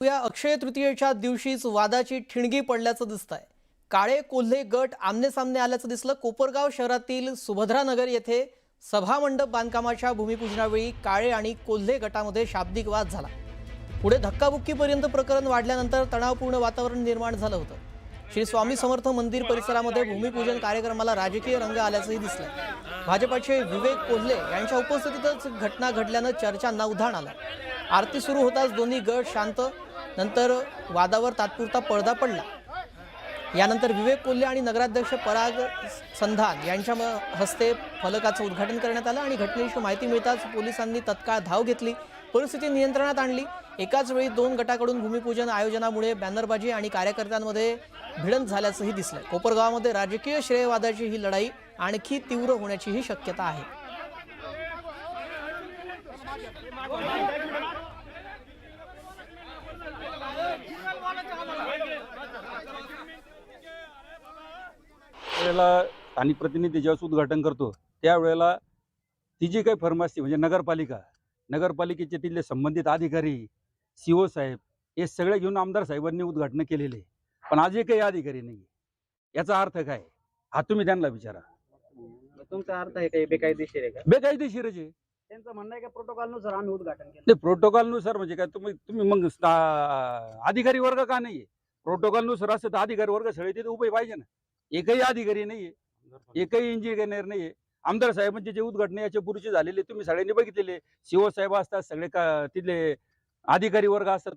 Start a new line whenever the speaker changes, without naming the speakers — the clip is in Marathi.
या अक्षय तृतीयेच्या दिवशीच वादाची ठिणगी पडल्याचं दिसतंय। काळे कोल्हे गट आमने-सामने आल्याचं दिसलं। कोपरगाव शहरातील सुभद्रानगर येथे सभामंडप बांधकामाच्या भूमिपूजनावेळी काळे आणि कोल्हे गटामध्ये शाब्दिक वाद झाला। पुढे धक्काबुक्कीपर्यंत प्रकरण वाढल्यानंतर तणावपूर्ण वातावरण निर्माण झालं होतं। श्री स्वामी समर्थ मंदिर परिसरामध्ये भूमिपूजन कार्यक्रमाला राजकीय रंग आल्याचंही दिसलं। भाजपचे विवेक कोल्हे यांच्या उपस्थितीतच घटना घडल्यानं चर्चांना उधाण आलं। आरती सुरू होताच दोन्ही गट शांत, नंतर वादावर तात्पुरता पडदा पडला। यानंतर विवेक कोल्हे आणि नगराध्यक्ष पराग संधान यांच्या हस्ते फलकाचं उद्घाटन करण्यात आलं आणि घटनेची माहिती मिळताच पोलिसांनी तत्काळ धाव घेतली, परिस्थिती नियंत्रणात आणली। एकाच वेळी दोन गटाकडून भूमिपूजन आयोजनामुळे बॅनरबाजी आणि कार्यकर्त्यांमध्ये भिडंत झाल्याचंही दिसलंय। कोपरगावामध्ये राजकीय श्रेयवादाची ही लढाई आणखी तीव्र होण्याचीही शक्यता आहे।
वेळेला स्थानिक प्रतिनिधी ज्यावेळेस उद्घाटन करतो त्यावेळेला ती जी काही फर्म असते म्हणजे नगरपालिकेचे तिथले संबंधित अधिकारी, सीओ साहेब हे सगळे घेऊन आमदार साहेबांनी उद्घाटन केलेले, पण आज काही अधिकारी नाही। याचा अर्थ काय हा तुम्ही त्यांना विचारा।
तुमचा अर्थ आहे का बेकायदेशीर आहे का?
बेकायदेशीरच आहे।
त्यांचं म्हणणं आहे का प्रोटोकॉल नुसार आम्ही उद्घाटन केलं?
ते प्रोटोकॉल नुसार म्हणजे काय तुम्ही मग अधिकारी वर्ग का नाहीये? प्रोटोकॉल नुसार असं तर अधिकारी वर्ग सगळे तिथे उभे पाहिजे ना। एकही अधिकारी नाहीये, एकही इंजिनियर नाहीये। आमदार साहेबांचे जे उद्घाटन याच्या पूर्वीचे झालेले तुम्ही सगळ्यांनी बघितलेले, सीओ साहेब असतात, सगळे तिथले अधिकारी वर्ग असतात।